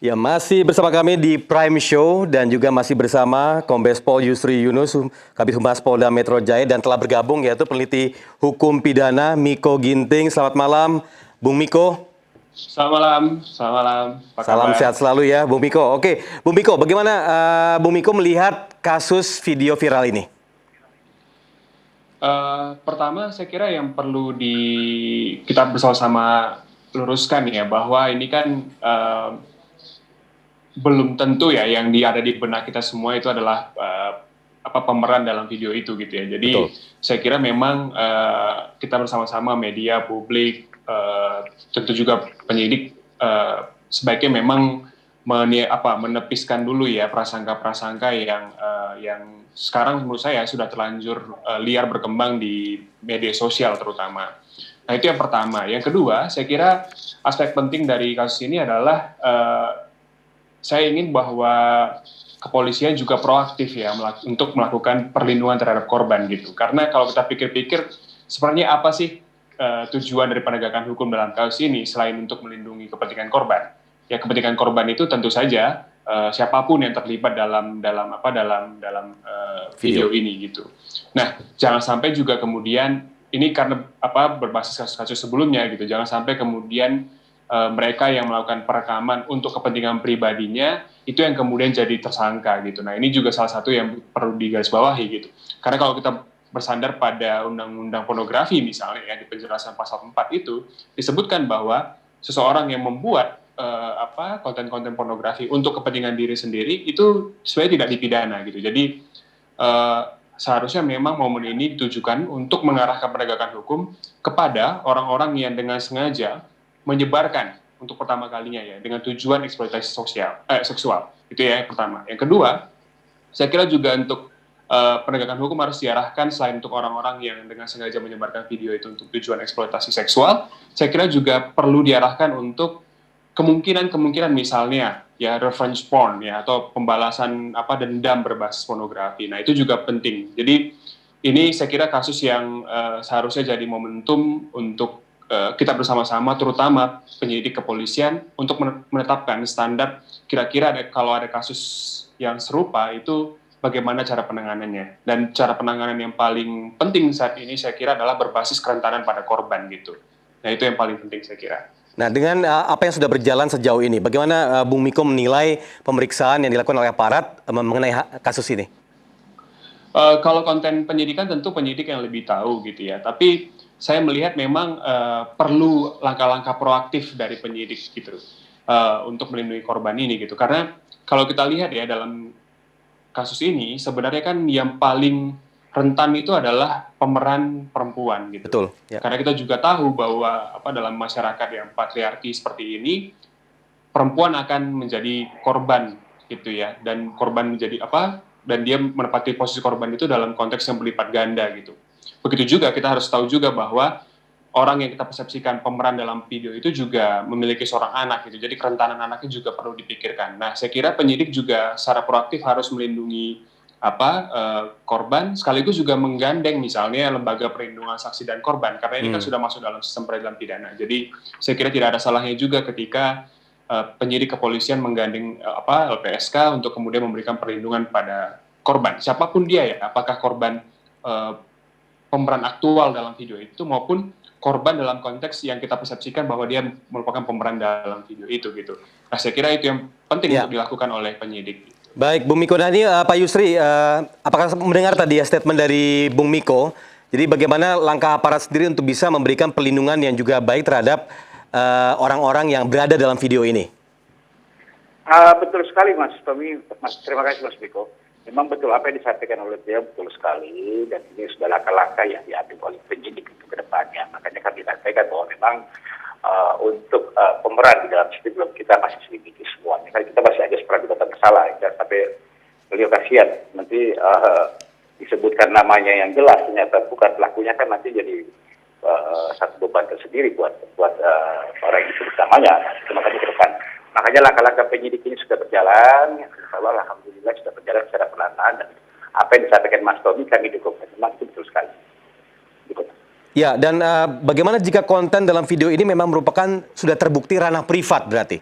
Ya, masih bersama kami di Prime Show dan juga masih bersama Kombes Pol Yusri Yunus, Kabid Humas Polda Metro Jaya, dan telah bergabung yaitu peneliti hukum pidana Miko Ginting. Selamat malam, Bung Miko. Selamat malam, apa Salam kabar? sehat selalu ya, Bung Miko. Oke, Bung Miko, bagaimana Bung Miko melihat kasus video viral ini? Pertama, saya kira yang perlu kita bersama-sama luruskan ya, bahwa ini kan belum tentu ya yang ada di benak kita semua itu adalah pemeran dalam video itu gitu ya. Jadi Betul. saya kira memang kita bersama-sama media publik, tentu juga penyidik sebaiknya memang menepiskan dulu ya prasangka-prasangka yang sekarang menurut saya sudah terlanjur liar berkembang di media sosial terutama. Nah, itu yang pertama. Yang kedua, saya kira aspek penting dari kasus ini adalah saya ingin bahwa kepolisian juga proaktif ya untuk melakukan perlindungan terhadap korban gitu. Karena kalau kita pikir-pikir, sebenarnya apa sih tujuan dari penegakan hukum dalam kasus ini selain untuk melindungi kepentingan korban? Ya, kepentingan korban itu tentu saja siapapun yang terlibat dalam video Video. ini gitu. Nah, jangan sampai juga kemudian ini karena berbasis kasus-kasus sebelumnya gitu. Jangan sampai kemudian mereka yang melakukan perekaman untuk kepentingan pribadinya itu yang kemudian jadi tersangka gitu. Nah, ini juga salah satu yang perlu digarisbawahi gitu. Karena kalau kita bersandar pada undang-undang pornografi misalnya ya di penjelasan pasal 4 itu disebutkan bahwa seseorang yang membuat konten-konten pornografi untuk kepentingan diri sendiri itu sebenarnya tidak dipidana gitu. Jadi seharusnya memang momen ini ditujukan untuk mengarahkan penegakan hukum kepada orang-orang yang dengan sengaja menyebarkan untuk pertama kalinya ya dengan tujuan eksploitasi seksual. Itu ya yang pertama. Yang kedua, saya kira juga untuk penegakan hukum harus diarahkan selain untuk orang-orang yang dengan sengaja menyebarkan video itu untuk tujuan eksploitasi seksual, saya kira juga perlu diarahkan untuk kemungkinan misalnya ya revenge porn ya atau pembalasan dendam berbasis pornografi. Nah, itu juga penting. Jadi ini saya kira kasus yang seharusnya jadi momentum untuk kita bersama-sama, terutama penyidik kepolisian, untuk menetapkan standar kira-kira kalau ada kasus yang serupa itu bagaimana cara penanganannya. Dan cara penanganan yang paling penting saat ini saya kira adalah berbasis kerentanan pada korban gitu. Nah, itu yang paling penting saya kira. Nah, dengan apa yang sudah berjalan sejauh ini, bagaimana Bung Miko menilai pemeriksaan yang dilakukan oleh aparat mengenai kasus ini? Kalau konten penyidikan tentu penyidik yang lebih tahu gitu ya. Tapi saya melihat memang perlu langkah-langkah proaktif dari penyidik gitu untuk melindungi korban ini gitu. Karena kalau kita lihat ya dalam kasus ini sebenarnya kan yang paling rentan itu adalah pemeran perempuan gitu. Betul. Ya. Karena kita juga tahu bahwa dalam masyarakat yang patriarki seperti ini perempuan akan menjadi korban gitu ya, dan korban menjadi dan dia menempati posisi korban itu dalam konteks yang berlipat ganda gitu. Begitu juga kita harus tahu juga bahwa orang yang kita persepsikan pemeran dalam video itu juga memiliki seorang anak gitu. Jadi kerentanan anaknya juga perlu dipikirkan. Nah, saya kira penyidik juga secara proaktif harus melindungi korban, sekaligus juga menggandeng misalnya lembaga perlindungan saksi dan korban, karena ini kan sudah masuk dalam sistem peradilan pidana. Jadi saya kira tidak ada salahnya juga ketika penyidik kepolisian menggandeng LPSK untuk kemudian memberikan perlindungan pada korban, siapapun dia ya, apakah korban pemeran aktual dalam video itu maupun korban dalam konteks yang kita persepsikan bahwa dia merupakan pemeran dalam video itu gitu. Nah, saya kira itu yang penting untuk dilakukan oleh penyidik. Baik, Bung Miko. Nah, ini Pak Yusri, apakah mendengar tadi ya statement dari Bung Miko? Jadi bagaimana langkah aparat sendiri untuk bisa memberikan perlindungan yang juga baik terhadap orang-orang yang berada dalam video ini? Betul sekali Mas Tommy, terima kasih Mas Miko. Memang betul apa yang disampaikan oleh beliau betul sekali, dan ini sudah langkah-langkah yang diambil oleh penyidik untuk ke depannya. Makanya kami sampaikan bahwa memang untuk pemeran di dalam sistem belum kita masih selidiki semuanya. Kan kita masih ada praduga bersalah, jangan sampai beliau kasihan nanti disebutkan namanya yang jelas ternyata bukan pelakunya, kan nanti jadi satu beban tersendiri buat orang yang disebut namanya. Makanya ke depan. Makanya langkah-langkah penyidik ini sudah berjalan, insya Allah alhamdulillah sudah berjalan secara pelan-pelan, dan apa yang disampaikan Mas Tommy kami dukung. Memang itu betul sekali. Dukung. Ya, dan bagaimana jika konten dalam video ini memang merupakan sudah terbukti ranah privat berarti?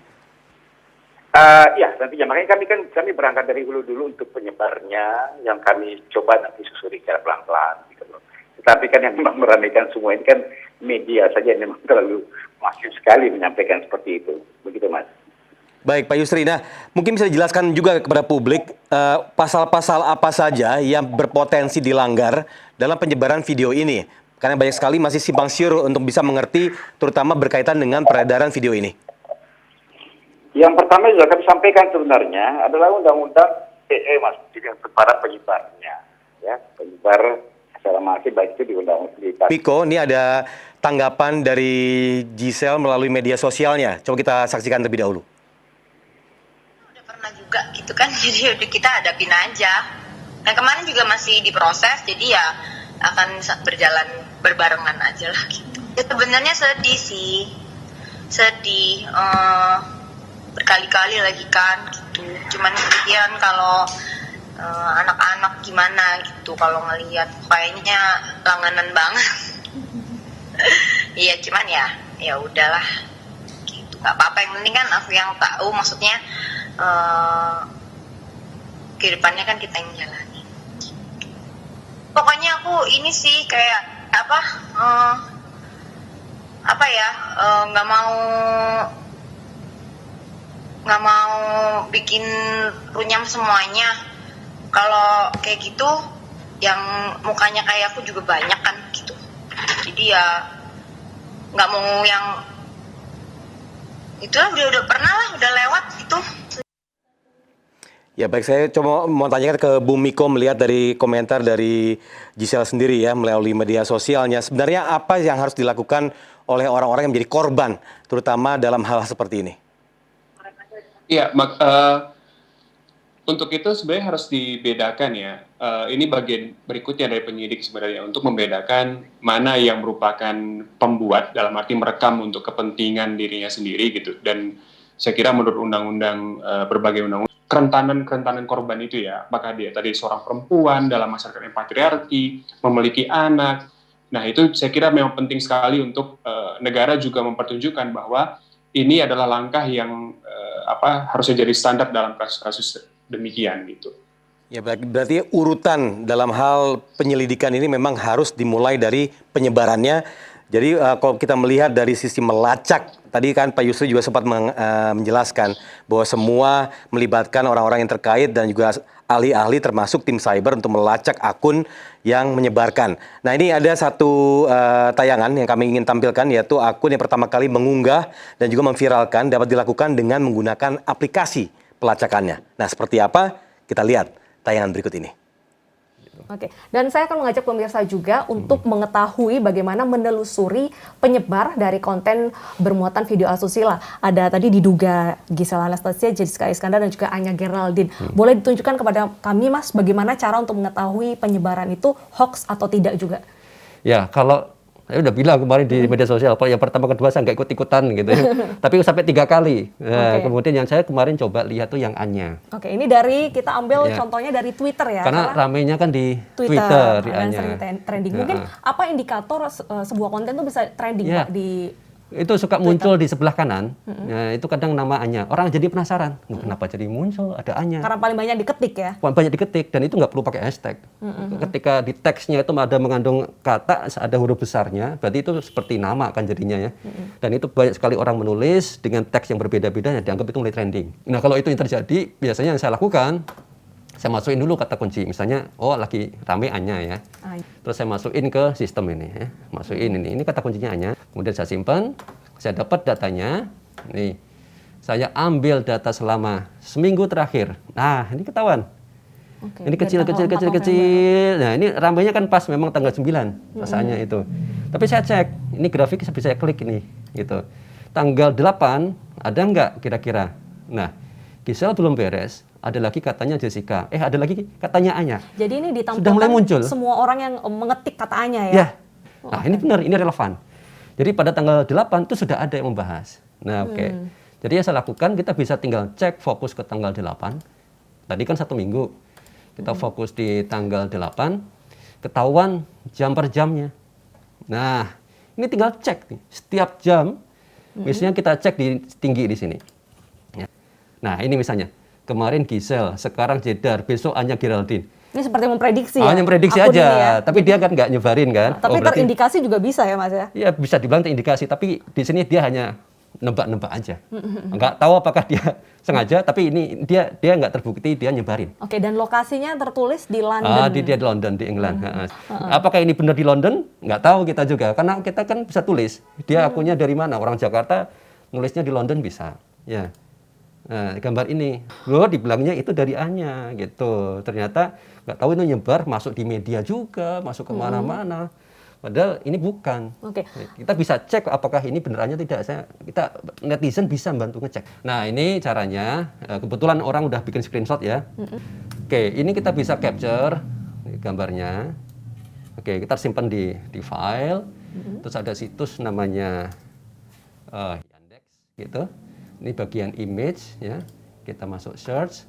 Ya, nantinya makanya kami berangkat dari hulu dulu untuk penyebarnya, yang kami coba nanti susuri secara pelan-pelan gitu loh. Tetapi kan yang memang meramaikan semua ini kan media saja yang memang terlalu masif sekali menyampaikan seperti itu. Begitu, Mas. Baik, Pak Yusri. Nah, mungkin bisa dijelaskan juga kepada publik pasal-pasal apa saja yang berpotensi dilanggar dalam penyebaran video ini. Karena banyak sekali masih simpang siur untuk bisa mengerti, terutama berkaitan dengan peredaran video ini. Yang pertama juga kami sampaikan sebenarnya adalah undang-undang PE, Mas, dengan para penyebarnya, ya, penyebar secara masif baik itu di undang-undang di Piko, ini ada tanggapan dari Giselle melalui media sosialnya. Coba kita saksikan terlebih dahulu. Udah pernah juga gitu kan, jadi udah kita hadapin aja. Nah kemarin juga masih diproses, jadi ya akan berjalan berbarengan aja lah gitu. Ya, sebenarnya sedih sih, sedih. Berkali-kali lagi kan gitu, cuman kemudian kalau anak-anak gimana gitu kalau ngelihat kayaknya langganan banget. Iya cuman ya udahlah gitu, nggak apa-apa, yang penting kan aku yang tahu, maksudnya kehidupannya kan kita yang jalani. Pokoknya aku ini sih kayak nggak mau bikin runyam semuanya. Kalau kayak gitu yang mukanya kayak aku juga banyak kan gitu, jadi ya nggak mau yang itulah, udah pernah lah, udah lewat itu. Ya baik, saya coba mau tanyakan ke Bu Miko melihat dari komentar dari Giselle sendiri ya melalui media sosialnya. Sebenarnya apa yang harus dilakukan oleh orang-orang yang menjadi korban, terutama dalam hal seperti ini? Iya, untuk itu sebenarnya harus dibedakan ya. Ini bagian berikutnya dari penyidik sebenarnya untuk membedakan mana yang merupakan pembuat dalam arti merekam untuk kepentingan dirinya sendiri gitu. Dan saya kira menurut undang-undang berbagai undang-undang kerentanan korban itu ya, apakah dia tadi seorang perempuan dalam masyarakat yang patriarki, memiliki anak. Nah itu saya kira memang penting sekali untuk negara juga mempertunjukkan bahwa ini adalah langkah yang harusnya jadi standar dalam kasus-kasus demikian gitu. Ya berarti urutan dalam hal penyelidikan ini memang harus dimulai dari penyebarannya. Jadi kalau kita melihat dari sisi melacak, tadi kan Pak Yusri juga sempat menjelaskan bahwa semua melibatkan orang-orang yang terkait dan juga ahli-ahli termasuk tim cyber untuk melacak akun yang menyebarkan. Nah ini ada satu tayangan yang kami ingin tampilkan, yaitu akun yang pertama kali mengunggah dan juga memviralkan dapat dilakukan dengan menggunakan aplikasi pelacakannya. Nah seperti apa? Kita lihat tayangan berikut ini. Oke, dan saya akan mengajak pemirsa juga untuk mengetahui bagaimana menelusuri penyebar dari konten bermuatan video asusila. Ada tadi diduga Giselle Anastasia, Jessica Iskandar, dan juga Anya Geraldine. Boleh ditunjukkan kepada kami, Mas, bagaimana cara untuk mengetahui penyebaran itu hoax atau tidak juga? Ya, kalau saya udah bilang kemarin di media sosial, yang pertama kedua saya nggak ikut-ikutan gitu ya. Tapi sampai 3 kali. Nah, kemudian yang saya kemarin coba lihat tuh yang Anya. Oke, ini dari kita ambil contohnya dari Twitter ya. Karena ramenya kan di Twitter di Anya. Sering trending. Mungkin apa indikator sebuah konten itu bisa trending Pak di itu suka Twitter muncul di sebelah kanan. Nah, itu kadang nama Anya. Orang jadi penasaran, kenapa jadi muncul ada Anya? Karena paling banyak diketik ya. Banyak diketik, dan itu nggak perlu pakai hashtag. Ketika di teksnya itu ada mengandung kata, ada huruf besarnya, berarti itu seperti nama kan jadinya ya. Dan itu banyak sekali orang menulis dengan teks yang berbeda-beda, yang dianggap itu mulai trending. Nah kalau itu yang terjadi, biasanya yang saya lakukan, saya masukin dulu kata kunci, misalnya, oh lagi rame Anya ya. Terus saya masukin ke sistem ini ya. Masukin ini kata kuncinya Anya. Kemudian saya simpan, saya dapat datanya. Nih, saya ambil data selama seminggu terakhir. Nah, ini ketahuan. Ini kecil. Nah, ini ramenya kan pas memang tanggal 9 rasanya itu. Tapi saya cek, ini grafik bisa saya klik ini gitu. Tanggal 8 ada nggak kira-kira? Nah, Giselle belum beres. Ada lagi katanya Jessica, ada lagi katanya Anya. Jadi ini ditampilkan sudah mulai muncul semua orang yang mengetik kata Anya ya? Ya. Nah ini benar, ini relevan. Jadi pada tanggal 8 itu sudah ada yang membahas. Nah jadi yang saya lakukan, kita bisa tinggal cek fokus ke tanggal 8. Tadi kan 1 minggu. Kita fokus di tanggal 8, ketahuan jam per jamnya. Nah ini tinggal cek nih, setiap jam, misalnya kita cek di tinggi di sini. Nah, ini misalnya, kemarin Gisel, sekarang Jedar, besok Anya Geraldine. Ini seperti memprediksi Hanya prediksi akun aja, ini ya. tapi dia kan nggak nyebarin kan. Tapi berarti, terindikasi juga bisa ya Mas ya? ya bisa dibilang terindikasi, tapi di sini dia hanya nebak-nebak aja. Nggak tahu apakah dia sengaja, tapi ini dia nggak terbukti dia nyebarin. Oke, dan lokasinya tertulis di London. Dia di London, di England. Apakah ini benar di London? Nggak tahu kita juga, karena kita kan bisa tulis. Dia akunnya dari mana? Orang Jakarta nulisnya di London bisa. Ya. Nah, gambar ini, loh dibilangnya itu dari Anya gitu. Ternyata nggak tahu itu nyebar, masuk di media juga, masuk kemana-mana. Padahal ini bukan. Oke. Kita bisa cek apakah ini benerannya tidak. Kita netizen bisa bantu ngecek. Nah ini caranya. Kebetulan orang udah bikin screenshot ya. Oke, ini kita bisa capture gambarnya. Oke, kita simpan di file. Terus ada situs namanya Yandex gitu. Ini bagian image ya. Kita masuk search.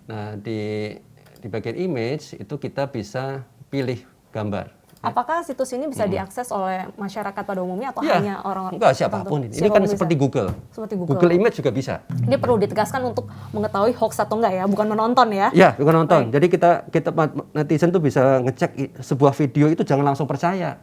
Nah di bagian image itu kita bisa pilih gambar. Apakah situs ini bisa diakses oleh masyarakat pada umumnya atau Ya, hanya orang enggak siapapun. Ini kan seperti Google. Seperti Google. Google Image juga bisa. Ini perlu ditegaskan untuk mengetahui hoax atau enggak ya, bukan menonton ya. Ya, bukan nonton. Jadi kita netizen tuh bisa ngecek sebuah video itu jangan langsung percaya.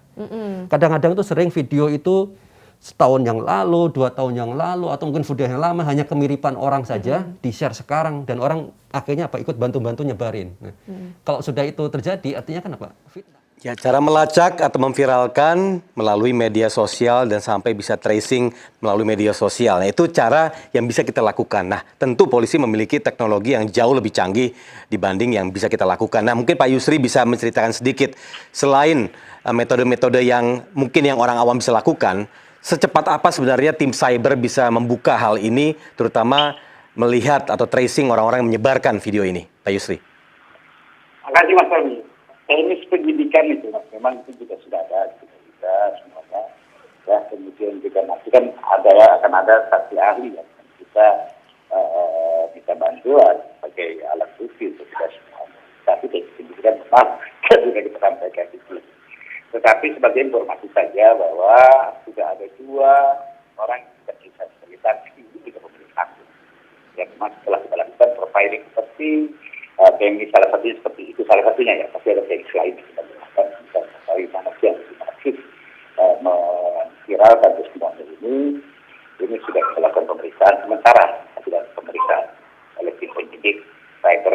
Kadang-kadang tuh sering video itu setahun yang lalu, 2 tahun yang lalu, atau mungkin video yang lama hanya kemiripan orang saja di-share sekarang dan orang akhirnya ikut bantu-bantu nyebarin. Nah, kalau sudah itu terjadi artinya kan apa? Fitnah. Ya, cara melacak atau memviralkan melalui media sosial dan sampai bisa tracing melalui media sosial. Nah, itu cara yang bisa kita lakukan. Nah, tentu polisi memiliki teknologi yang jauh lebih canggih dibanding yang bisa kita lakukan. Nah, mungkin Pak Yusri bisa menceritakan sedikit selain metode-metode yang mungkin yang orang awam bisa lakukan, secepat apa sebenarnya tim cyber bisa membuka hal ini, terutama melihat atau tracing orang-orang yang menyebarkan video ini, Pak Yusri? Terima kasih Mas Tommy. Teknis penyidikan itu Mas, memang itu juga sudah ada kita semuanya. Ya, kemudian juga nanti kan akan ada saksi ahli yang kita bisa bantuan sebagai alat bukti untuk kita semua. Tapi teknis penyidikan memang juga kita sampaikan itu. Tetapi sebagai informasi saja bahwa sudah ada 2 orang yang terpisah sebagai saksi di pemeriksaan. Ya, memang setelah kita lakukan profiling seperti BMI salah satunya seperti itu, salah satunya ya, tapi ada BMI lain yang kita gunakan untuk mengetahui mana yang masif memviralkan testimoni ini sudah kita lakukan pemeriksaan sementara, tidak pemeriksaan oleh tim penyidik cyber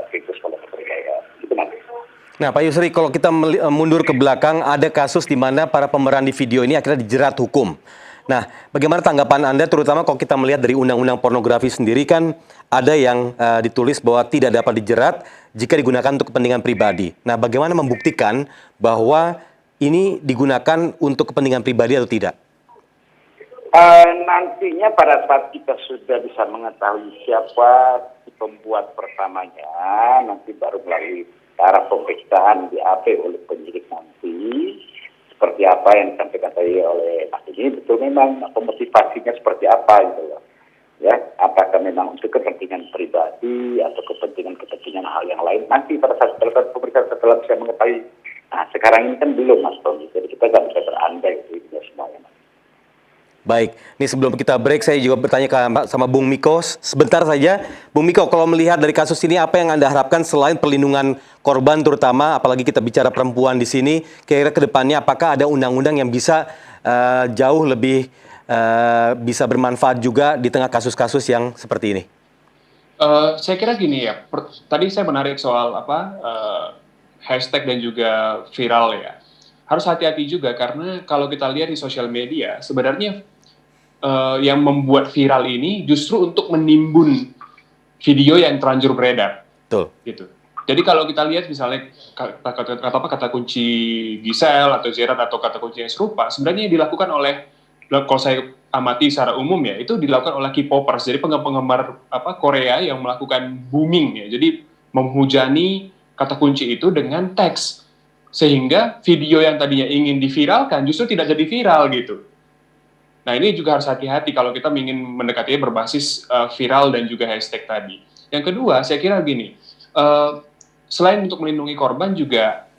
Virtus Polda Metro Jaya. Itu nanti. Nah, Pak Yusri, kalau kita mundur ke belakang, ada kasus di mana para pemeran di video ini akhirnya dijerat hukum. Nah, bagaimana tanggapan Anda, terutama kalau kita melihat dari undang-undang pornografi sendiri kan ada yang ditulis bahwa tidak dapat dijerat jika digunakan untuk kepentingan pribadi. Nah, bagaimana membuktikan bahwa ini digunakan untuk kepentingan pribadi atau tidak? Nantinya pada saat kita sudah bisa mengetahui siapa pembuat pertamanya, nanti baru melalui cara pemeriksaan BAP oleh penyidik nanti. Seperti apa yang disampaikan tadi oleh Mas ini, betul memang motivasinya seperti apa gitu loh. Ya, apakah memang untuk kepentingan pribadi atau kepentingan hal yang lain. Nanti pada saat pemeriksaan setelah bisa mengetahui. Nah, sekarang ini kan belum Mas Tommy, jadi kita nggak bisa berandai itu semuanya. Baik, ini sebelum kita break saya juga bertanya sama Bung Miko sebentar saja. Bung Miko, kalau melihat dari kasus ini apa yang Anda harapkan selain perlindungan korban terutama, apalagi kita bicara perempuan di sini, kira-kira ke depannya apakah ada undang-undang yang bisa jauh lebih bisa bermanfaat juga di tengah kasus-kasus yang seperti ini? Saya kira gini ya, tadi saya menarik soal hashtag dan juga viral ya. Harus hati-hati juga karena kalau kita lihat di sosial media sebenarnya yang membuat viral ini justru untuk menimbun video yang terlanjur beredar. Betul. Gitu. Jadi kalau kita lihat misalnya kata kunci Gisel atau Zerat atau kata kunci yang serupa, sebenarnya yang dilakukan oleh, kalau saya amati secara umum ya, itu dilakukan oleh K-popers, jadi penggemar Korea yang melakukan booming ya. Jadi menghujani kata kunci itu dengan teks. Sehingga video yang tadinya ingin diviralkan justru tidak jadi viral gitu. Nah ini juga harus hati-hati kalau kita ingin mendekatinya berbasis viral dan juga hashtag tadi. Yang kedua, saya kira gini, selain untuk melindungi korban juga,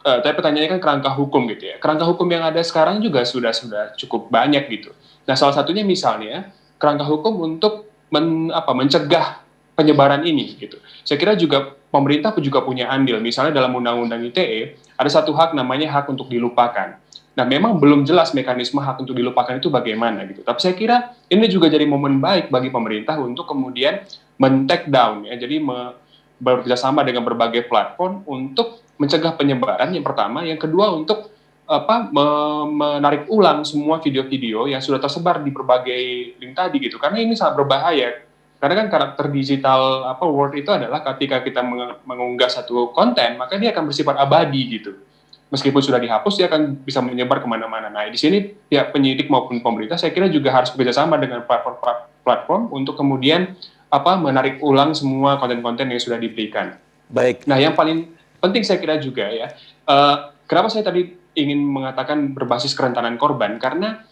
tapi pertanyaannya kan kerangka hukum gitu ya. Kerangka hukum yang ada sekarang juga sudah cukup banyak gitu. Nah salah satunya misalnya kerangka hukum untuk mencegah penyebaran ini gitu. Saya kira juga pemerintah juga punya andil. Misalnya dalam Undang-Undang ITE ada satu hak namanya hak untuk dilupakan. Nah, memang belum jelas mekanisme hak untuk dilupakan itu bagaimana gitu. Tapi saya kira ini juga jadi momen baik bagi pemerintah untuk kemudian men-take down ya. Jadi bekerjasama dengan berbagai platform untuk mencegah penyebaran yang pertama, yang kedua untuk menarik ulang semua video-video yang sudah tersebar di berbagai link tadi gitu. Karena ini sangat berbahaya. Karena kan karakter digital world itu adalah ketika kita mengunggah satu konten, maka dia akan bersifat abadi gitu. Meskipun sudah dihapus, dia akan bisa menyebar kemana-mana. Nah, di sini pihak penyidik maupun pemerintah, saya kira juga harus bekerjasama dengan platform untuk kemudian menarik ulang semua konten-konten yang sudah diberikan. Baik. Nah, yang paling penting saya kira juga ya, kenapa saya tadi ingin mengatakan berbasis kerentanan korban, karena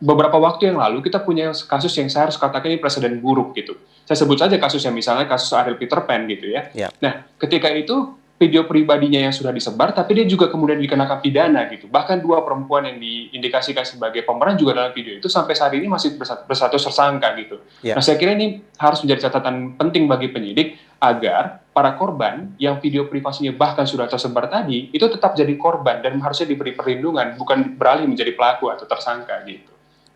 beberapa waktu yang lalu kita punya kasus yang saya harus katakan ini presiden buruk gitu. Saya sebut saja kasusnya, misalnya kasus Ariel Peter Pan gitu ya. Nah, ketika itu video pribadinya yang sudah disebar, tapi dia juga kemudian dikenakan pidana gitu. Bahkan 2 perempuan yang diindikasikan sebagai pemeran juga dalam video itu sampai saat ini masih berstatus tersangka gitu. Nah, saya kira ini harus menjadi catatan penting bagi penyidik agar para korban yang video privasinya bahkan sudah tersebar tadi itu tetap jadi korban dan harusnya diberi perlindungan, bukan beralih menjadi pelaku atau tersangka gitu.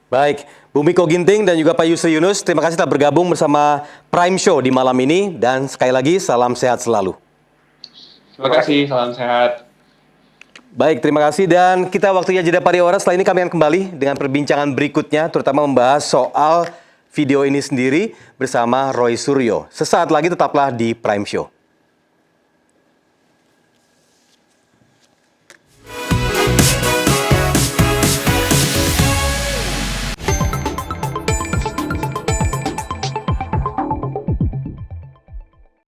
Baik, Bu Miko Ginting dan juga Pak Yusri Yunus, terima kasih telah bergabung bersama Prime Show di malam ini, dan sekali lagi salam sehat selalu. Terima kasih, salam sehat. Baik, terima kasih, dan kita waktunya jeda pariwara. Setelah ini kami akan kembali dengan perbincangan berikutnya, terutama membahas soal video ini sendiri bersama Roy Suryo. Sesaat lagi tetaplah di Prime Show.